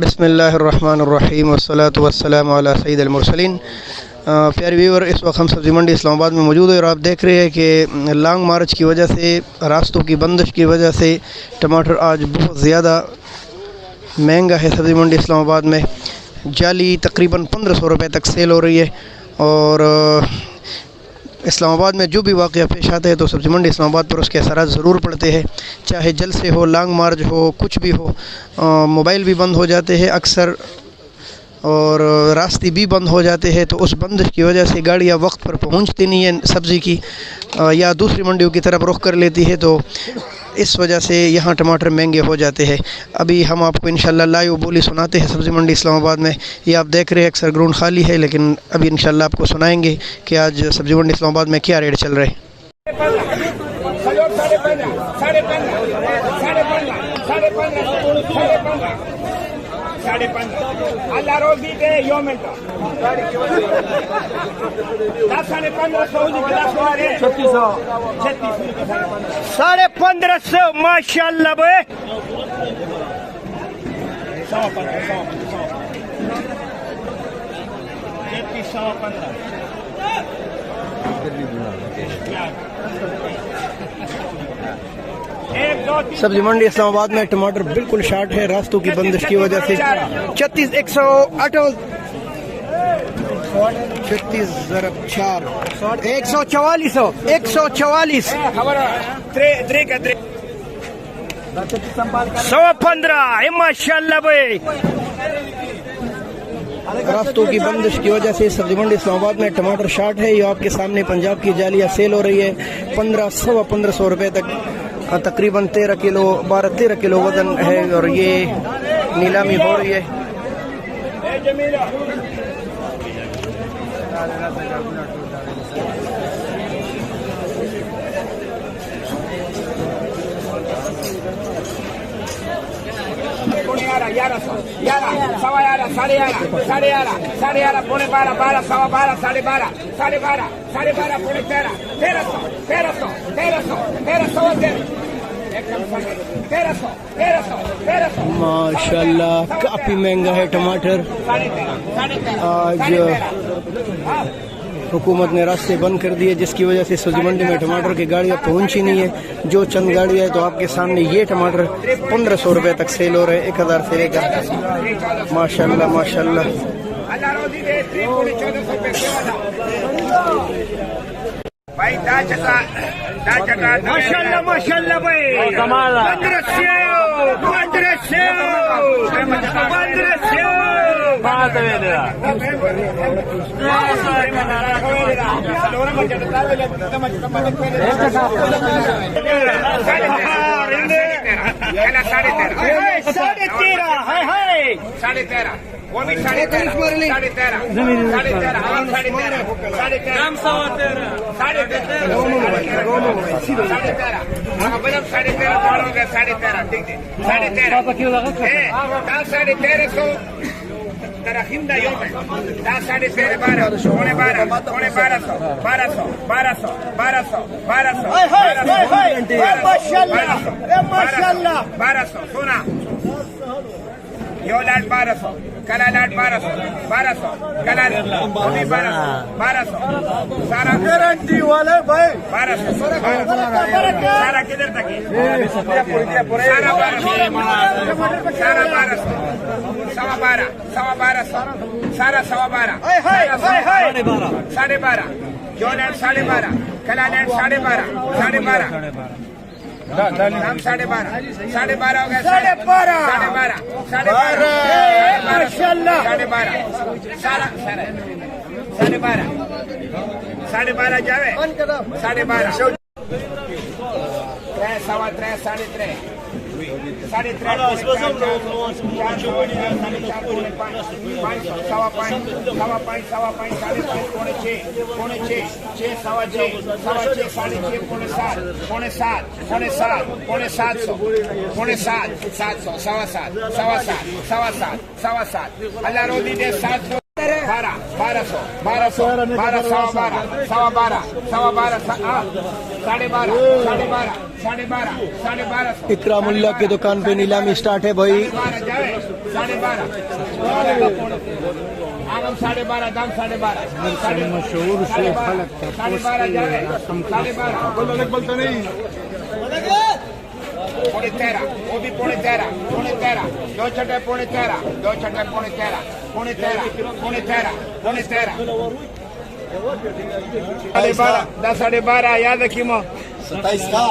बिस्मिल्लाहिर्रहमानिर्रहीम वस्सलातु वस्सलामु अला सय्यिदिल मुरसलीन। प्यारे व्यूअर, इस वक्त हम सब्ज़ी मंडी इस्लामाबाद में मौजूद है और आप देख रहे हैं कि लॉन्ग मार्च की वजह से, रास्तों की बंदिश की वजह से टमाटर आज बहुत ज़्यादा महंगा है। सब्ज़ी मंडी इस्लामाबाद में जाली तकरीबन 1500 रुपये तक सेल हो रही है। और इस्लामाबाद में जो भी वाक़या पेश आता है तो सब्ज़ी मंडी इस्लामाबाद पर उसके असरात ज़रूर पड़ते हैं, चाहे जलसे हो, लॉन्ग मार्च हो, कुछ भी हो। मोबाइल भी बंद हो जाते हैं अक्सर और रास्ते भी बंद हो जाते हैं, तो उस बंदिश की वजह से गाड़ियाँ वक्त पर पहुंचती नहीं है सब्ज़ी की, या दूसरी मंडियों की तरफ रुख कर लेती है, तो इस वजह से यहाँ टमाटर महंगे हो जाते हैं। अभी हम आपको इंशाल्लाह लाइव बोली सुनाते हैं सब्ज़ी मंडी इस्लामाबाद में। ये आप देख रहे हैं अक्सर ग्राउंड खाली है, लेकिन अभी इंशाल्लाह आपको सुनाएंगे कि आज सब्ज़ी मंडी इस्लामाबाद में क्या रेट चल रहे हैं। अल्लाह रोजी दे यो मिनट 1550 माशाल्लाह भाई 1 सब्ज़ी मंडी इस्लामाबाद में टमाटर बिल्कुल शार्ट है रास्तों की बंदिश की वजह से। 36 138 36 ज़रब 4 144 144 115 माशाल्लाह भाई। रास्तों की बंदिश की वजह से सब्ज़ी मंडी इस्लामाबाद में टमाटर शार्ट है। ये आपके सामने पंजाब की जालियाँ सेल हो रही है 1500 रुपये तक, तकरीबन 13 किलो वजन है और ये नीलामी हो रही है। ग्यारह सवा 11 साढ़े 11 पौने 12 12 सवा 12 साढ़े 12 पौने 13 1300 माशाल्लाह काफ़ी महंगा है टमाटर। आज हुकूमत ने रास्ते बंद कर दिए, जिसकी वजह से सब्ज़ी मंडी में टमाटर की गाड़ियाँ पहुँची नहीं है। जो चंद गाड़ियाँ है तो आपके सामने ये टमाटर 1500 रुपये तक सेल हो रहे हैं, 1000 से लेकर। माशाल्लाह माशाल्लाह। भाई माशाल्लाह माशाल्लाह भाई 13.5 वो भी 13.5 तरखिंदा यो में 13.5 पौने 12 1200 सोना यो लाट 1200 कला लाट 1200 कला भी 1200 सारा गारंटी वाले भाई 1200 सारा किधर तक है सारा 1200 सवा 12 सारा सवा 12 12.5 जो लाट 12.5 कला लाट 12.5 दाम 12.5 हो गया 12.5 माशाल्लाह 12.5 सारा 12.5 जावे 12.5 सवा 3 साढ़े 3 सवा 5 पौने 6 सवा 6 साढ़े 6 पौने 7 पौने 700 सवा 7 अल्लाह रोजी दे 700 1200 सवा 12 साढ़े 12 12.5 12.5 इकरामुल्लाह की दुकान पे नीलामी स्टार्ट है भाई। 12 जाए 12.5 आगम 12.5 दाम 12.5 मशहूर से फलक 12.5 जाए 12.5 बोलता नहीं 13 वो भी 13 दो छठे 13 दो छठे 13 12.5 याद रखिए 27 का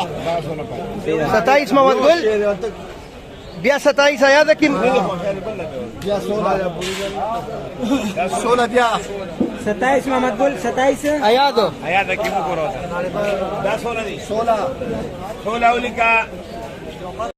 27 मोहम्मद गुल बिया 27 आया था कि 16 दिया 27 मोहम्मद गुल 27 आया दो याद रखिए 16 उली का